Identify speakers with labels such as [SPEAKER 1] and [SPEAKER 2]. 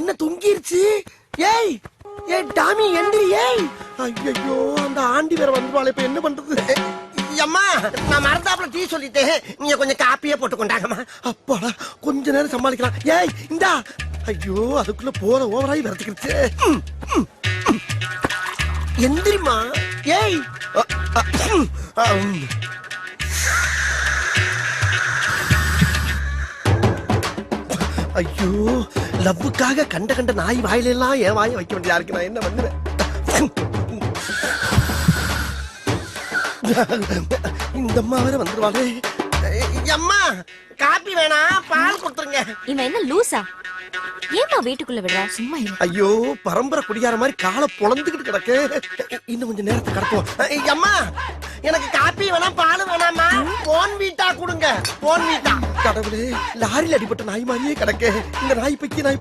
[SPEAKER 1] என்ன தொங்கிருச்சு? ஏய் ஏய் டாமி எந்திரி. ஏய் ஐயோ அந்த ஆண்டி வேற வந்துவாளே, இப்ப என்ன பண்றது? அம்மா நான் மறந்தாப்புல டீ சொல்லிட்டேன், நீங்க கொஞ்சம் காப்பியே போட்டு கொண்டாங்கம்மா. அப்பாடா கொஞ்ச நேரம் சமாளிக்கலாம். ஏய் இந்தா. ஐயோ அதுக்குள்ள போற ஓவராய் வரதுக்கிடுச்சு. எந்திரிமா. ஏய் ஐயோ லவ்வுக்காக கண்ட கண்ட நாய் வாயில எல்லாம் என் வாயை வைக்க வேண்டியதா இருக்கு. நான் என்ன பண்ணுவேன்? இந்த அம்மா வேற வந்துருவாளே. அம்மா காப்பி வேணாம், பால் கொடுத்துருங்க.
[SPEAKER 2] இவன் என்ன லூசா? ஏமா வீட்டுக்குள்ள விடுறா? சும்மா இரு.
[SPEAKER 1] ஐயோ பரம்பரை குடியார மாதிரி காலை பொழந்துகிட்டு கிடக்கு. இன்னும் கொஞ்சம் நேரத்தை கடத்துவோம். அம்மா எனக்கு காப்பி வேணாம், பால் வேணாமா, போன் வீட்டா கொடுங்க. போன் வீட்டா. கடவுளே லாரியில் அடிபட்ட நாய் மாதிரியே கிடக்கு. இந்த நாய் பக்கி நாய்